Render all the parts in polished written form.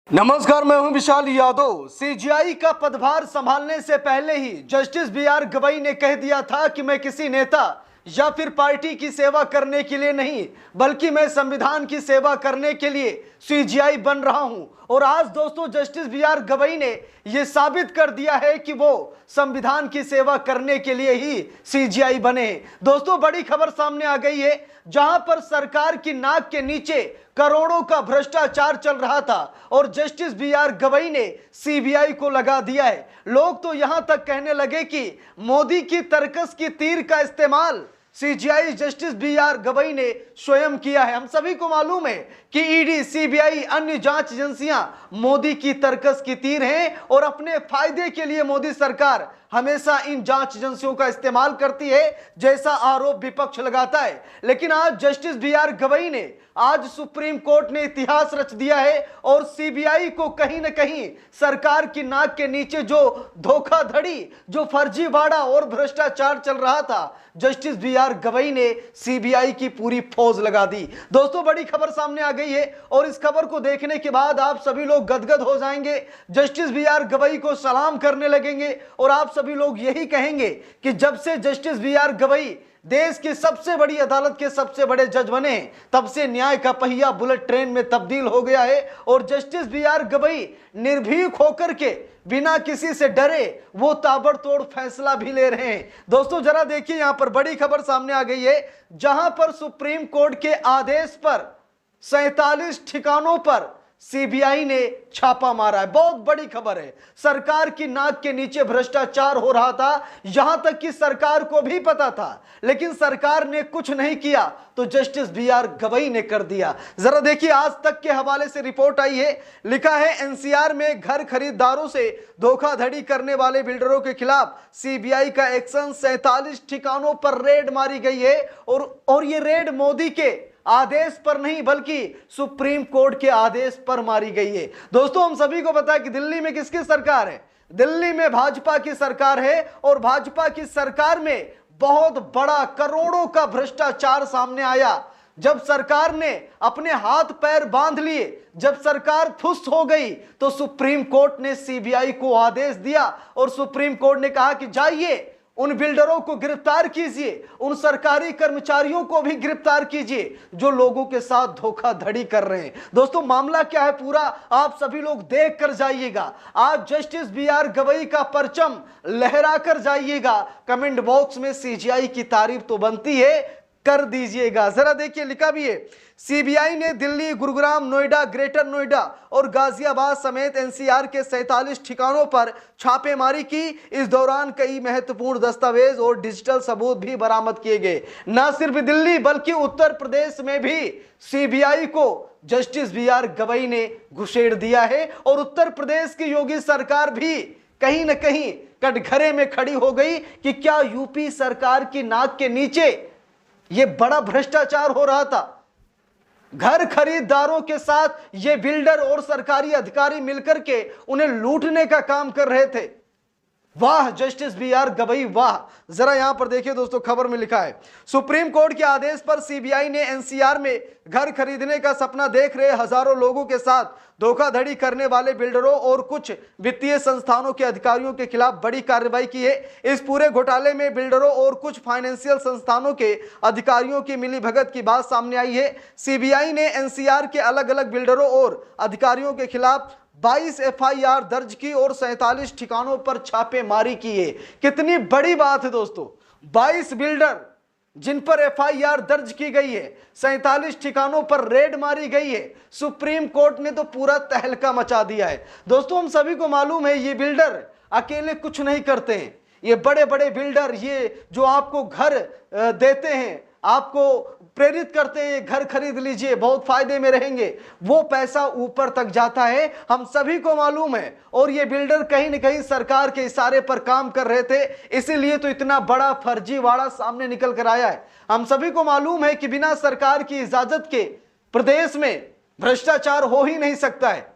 नमस्कार, मैं हूं विशाल यादव। सीजीआई का पदभार संभालने से पहले ही जस्टिस बीआर गवई ने कह दिया था कि मैं किसी नेता या फिर पार्टी की सेवा करने के लिए नहीं, बल्कि मैं संविधान की सेवा करने के लिए सीजीआई बन रहा हूं। और आज दोस्तों जस्टिस बीआर गवई ने यह साबित कर दिया है कि वो संविधान की सेवा करने के लिए ही सीजीआई बने। दोस्तों बड़ी खबर सामने आ गई है, जहां पर सरकार की नाक के नीचे करोड़ों का भ्रष्टाचार चल रहा था और जस्टिस बीआर गवई ने सीबीआई को लगा दिया है। लोग तो यहां तक कहने लगे कि मोदी की तरकस की तीर का इस्तेमाल सीजीआई जस्टिस बीआर गवई ने स्वयं किया है। हम सभी को मालूम है कि ईडी, सीबीआई, अन्य जांच एजेंसियां मोदी की तरकस की तीर हैं और अपने फायदे के लिए मोदी सरकार हमेशा इन जांच एजेंसियों का इस्तेमाल करती है, जैसा आरोप विपक्ष लगाता है। लेकिन आज जस्टिस बीआर गवई ने, आज सुप्रीम कोर्ट ने इतिहास रच दिया है और सीबीआई को कहीं ना कहीं सरकार की नाक के नीचे जो धोखाधड़ी, जो फर्जीवाड़ा और भ्रष्टाचार चल रहा था, जस्टिस बीआर गवई ने सीबीआई की पूरी फौज लगा दी। दोस्तों बड़ी खबर सामने आ गई है और इस खबर को देखने के बाद आप सभी लोग गदगद हो जाएंगे, जस्टिस बीआर गवई को सलाम करने लगेंगे और आप सभी लोग यही कहेंगे कि जब से जस्टिस बीआर गवई देश की सबसे बड़ी अदालत के सबसे बड़े जज बने, तब से न्याय का पहिया बुलेट ट्रेन में तब्दील हो गया है और जस्टिस बीआर गवई निर्भीक होकर के, बिना किसी से डरे, वो ताबड़तोड़ फैसला भी ले रहे हैं। दोस्तों जरा देखिए, यहां पर बड़ी खबर सामने आ गई है, जहां पर सुप्रीम कोर्ट के आदेश पर 47 ठिकानों पर सीबीआई ने छापा मारा है। बहुत बड़ी खबर है। सरकार की नाक के नीचे भ्रष्टाचार हो रहा था, यहां तक कि सरकार को भी पता था, लेकिन सरकार ने कुछ नहीं किया तो जस्टिस बीआर गवई ने कर दिया। जरा देखिए, आज तक के हवाले से रिपोर्ट आई है, लिखा है एनसीआर में घर खरीदारों से धोखाधड़ी करने वाले बिल्डरों के खिलाफ सीबीआई का एक्शन, 47 ठिकानों पर रेड मारी गई है और ये रेड मोदी के आदेश पर नहीं बल्कि सुप्रीम कोर्ट के आदेश पर मारी गई है। दोस्तों हम सभी को पता है कि दिल्ली में किसकी सरकार है? दिल्ली में भाजपा की सरकार है और भाजपा की सरकार में बहुत बड़ा करोड़ों का भ्रष्टाचार सामने आया। जब सरकार ने अपने हाथ पैर बांध लिए, जब सरकार फुस हो गई, तो सुप्रीम कोर्ट ने सीबीआई को आदेश दिया और सुप्रीम कोर्ट ने कहा कि जाइए उन बिल्डरों को गिरफ्तार कीजिए, उन सरकारी कर्मचारियों को भी गिरफ्तार कीजिए जो लोगों के साथ धोखाधड़ी कर रहे हैं। दोस्तों मामला क्या है पूरा आप सभी लोग देख कर जाइएगा। आप जस्टिस बीआर गवई का परचम लहरा कर जाइएगा। कमेंट बॉक्स में सीजीआई की तारीफ तो बनती है, कर दीजिएगा। जरा देखिए, लिखा भी है, सीबीआई ने दिल्ली, गुरुग्राम, नोएडा, ग्रेटर नोएडा और गाजियाबाद समेत एनसीआर के 47 ठिकानों पर छापेमारी की। इस दौरान कई महत्वपूर्ण दस्तावेज और डिजिटल सबूत भी बरामद किए गए। न सिर्फ दिल्ली बल्कि उत्तर प्रदेश में भी सीबीआई को जस्टिस बीआर गवई ने घुसेड़ दिया है और उत्तर प्रदेश की योगी सरकार भी कहीं ना कहीं कटघरे में खड़ी हो गई कि क्या यूपी सरकार की नाक के नीचे ये बड़ा भ्रष्टाचार हो रहा था। घर खरीदारों के साथ ये बिल्डर और सरकारी अधिकारी मिलकर के उन्हें लूटने का काम कर रहे थे। वाह जस्टिस बीआर गवई वाह। जरा यहां पर देखिए दोस्तों, खबर में लिखा है, सुप्रीम कोर्ट के आदेश पर सीबीआई ने एनसीआर में घर खरीदने का सपना देख रहे हजारों लोगों के साथ धोखाधड़ी करने वाले बिल्डरों और कुछ वित्तीय संस्थानों के अधिकारियों के खिलाफ बड़ी कार्रवाई की है। इस पूरे घोटाले में बिल्डरों और कुछ फाइनेंशियल संस्थानों के अधिकारियों की मिलीभगत की बात सामने आई है। सीबीआई ने एनसीआर के अलग अलग बिल्डरों और अधिकारियों के खिलाफ 22 एफआईआर दर्ज की और 47 ठिकानों पर छापेमारी की है। कितनी बड़ी बात है दोस्तों, 22 बिल्डर जिन पर एफआईआर दर्ज की गई है, 47 ठिकानों पर रेड मारी गई है। सुप्रीम कोर्ट ने तो पूरा तहलका मचा दिया है। दोस्तों हम सभी को मालूम है ये बिल्डर अकेले कुछ नहीं करते हैं। ये बड़े बड़े बिल्डर, ये जो आपको घर देते हैं, आपको प्रेरित करते हैं घर खरीद लीजिए, बहुत फायदे में रहेंगे, वो पैसा ऊपर तक जाता है, हम सभी को मालूम है। और ये बिल्डर कहीं न कहीं सरकार के इशारे पर काम कर रहे थे, इसीलिए तो इतना बड़ा फर्जीवाड़ा सामने निकल कर आया है। हम सभी को मालूम है कि बिना सरकार की इजाजत के प्रदेश में भ्रष्टाचार हो ही नहीं सकता है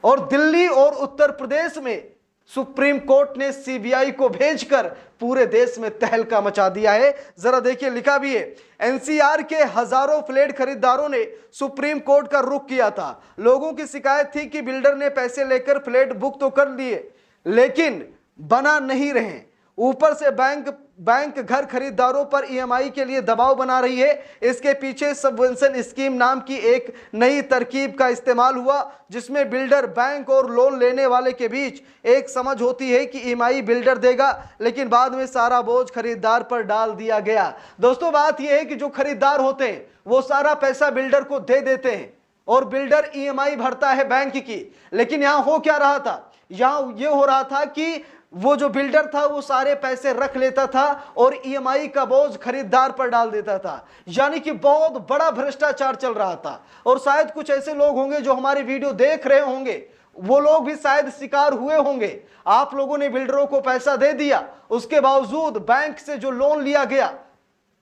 और दिल्ली और उत्तर प्रदेश में सुप्रीम कोर्ट ने सीबीआई को भेजकर पूरे देश में तहलका मचा दिया है। जरा देखिए, लिखा भी है, एनसीआर के हजारों फ्लैट खरीदारों ने सुप्रीम कोर्ट का रुख किया था। लोगों की शिकायत थी कि बिल्डर ने पैसे लेकर फ्लैट बुक तो कर लिए लेकिन बना नहीं रहे। ऊपर से बैंक घर खरीदारों पर ईएमआई के लिए दबाव बना रही है। इसके पीछे सबवेंशन स्कीम नाम की एक नई तरकीब का इस्तेमाल हुआ, जिसमें बिल्डर, बैंक और लोन लेने वाले के बीच एक समझ होती है कि ईएमआई बिल्डर देगा, लेकिन बाद में सारा बोझ खरीदार पर डाल दिया गया। दोस्तों, बात यह है कि जो खरीदार होते हैं वो सारा पैसा बिल्डर को दे देते हैं और बिल्डर ईएमआई भरता है बैंक की। लेकिन यहां हो क्या रहा था? यहां यह हो रहा था कि वो जो बिल्डर था वो सारे पैसे रख लेता था और ईएमआई का बोझ खरीदार पर डाल देता था। यानी कि बहुत बड़ा भ्रष्टाचार चल रहा था। और शायद कुछ ऐसे लोग होंगे जो हमारी वीडियो देख रहे होंगे, वो लोग भी शायद शिकार हुए होंगे। आप लोगों ने बिल्डरों को पैसा दे दिया, उसके बावजूद बैंक से जो लोन लिया गया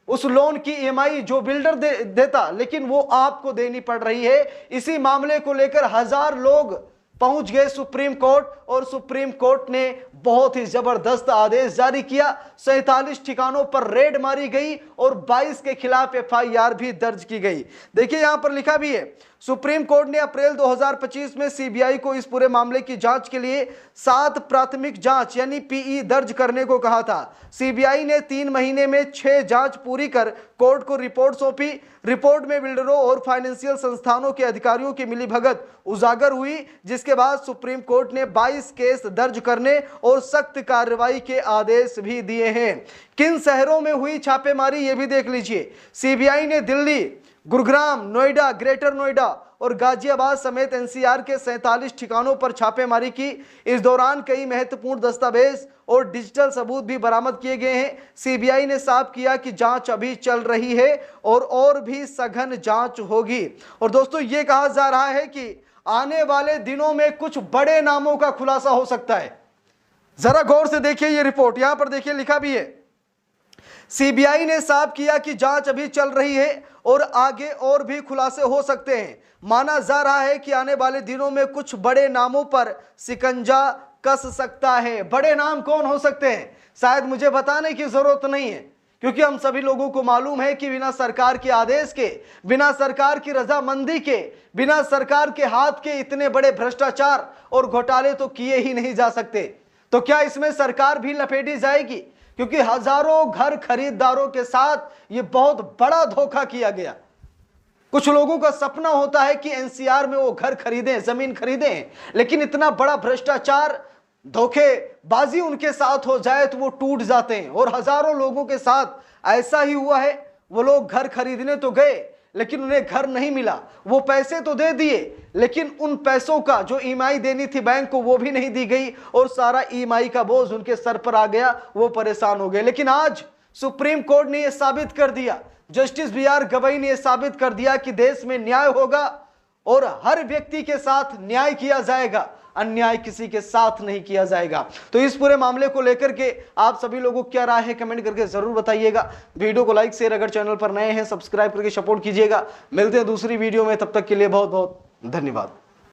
उस लोन की ईएमआई जो बिल्डर देता, लेकिन वो आपको देनी पड़ रही है। इसी मामले को लेकर हजार लोग पहुंच गए सुप्रीम कोर्ट और सुप्रीम कोर्ट ने बहुत ही जबरदस्त आदेश जारी किया। 47 ठिकानों पर रेड मारी गई और 22 के खिलाफ एफआईआर भी दर्ज की गई। देखिए, यहां पर लिखा भी है, सुप्रीम कोर्ट ने अप्रैल 2025 में सीबीआई को इस पूरे मामले की जांच के लिए 7 प्राथमिक जांच यानी पीई दर्ज करने को कहा था। सीबीआई ने 3 महीने में 6 जांच पूरी कर कोर्ट को रिपोर्ट सौंपी। रिपोर्ट में बिल्डरों और फाइनेंशियल संस्थानों के अधिकारियों की मिलीभगत उजागर हुई, जिसके बाद सुप्रीम कोर्ट ने 22 केस दर्ज करने और सख्त कार्रवाई के आदेश भी दिए हैं। किन शहरों में हुई छापेमारी ये भी देख लीजिए। सीबीआई ने दिल्ली, गुरुग्राम, नोएडा, ग्रेटर नोएडा और गाजियाबाद समेत एनसीआर के 47 ठिकानों पर छापेमारी की। इस दौरान कई महत्वपूर्ण दस्तावेज और डिजिटल सबूत भी बरामद किए गए हैं। सीबीआई ने साफ किया कि जांच अभी चल रही है और भी सघन जांच होगी। और दोस्तों, ये कहा जा रहा है कि आने वाले दिनों में कुछ बड़े नामों का खुलासा हो सकता है। जरा गौर से देखिए ये रिपोर्ट, यहां पर देखिए लिखा भी है, सीबीआई ने साफ किया कि जांच अभी चल रही है और आगे और भी खुलासे हो सकते हैं। माना जा रहा है कि आने वाले दिनों में कुछ बड़े नामों पर शिकंजा कस सकता है। बड़े नाम कौन हो सकते हैं? शायद मुझे बताने की जरूरत नहीं है, क्योंकि हम सभी लोगों को मालूम है कि बिना सरकार के आदेश के, बिना सरकार की रजामंदी के, बिना सरकार के हाथ के इतने बड़े भ्रष्टाचार और घोटाले तो किए ही नहीं जा सकते। तो क्या इसमें सरकार भी लपेटी जाएगी? क्योंकि हजारों घर खरीदारों के साथ ये बहुत बड़ा धोखा किया गया। कुछ लोगों का सपना होता है कि एनसीआर में वो घर खरीदें, जमीन खरीदें, लेकिन इतना बड़ा भ्रष्टाचार, धोखेबाजी उनके साथ हो जाए तो वो टूट जाते हैं। और हजारों लोगों के साथ ऐसा ही हुआ है। वो लोग घर खरीदने तो गए लेकिन उन्हें घर नहीं मिला। वो पैसे तो दे दिए लेकिन उन पैसों का जो ईएमआई देनी थी बैंक को वो भी नहीं दी गई और सारा ईएमआई का बोझ उनके सर पर आ गया। वो परेशान हो गए। लेकिन आज सुप्रीम कोर्ट ने यह साबित कर दिया, जस्टिस बीआर गवई ने यह साबित कर दिया कि देश में न्याय होगा और हर व्यक्ति के साथ न्याय किया जाएगा, अन्याय किसी के साथ नहीं किया जाएगा। तो इस पूरे मामले को लेकर के आप सभी लोगों को क्या राय है कमेंट करके जरूर बताइएगा। वीडियो को लाइक शेयर, अगर चैनल पर नए हैं सब्सक्राइब करके सपोर्ट कीजिएगा। मिलते हैं दूसरी वीडियो में, तब तक के लिए बहुत बहुत धन्यवाद।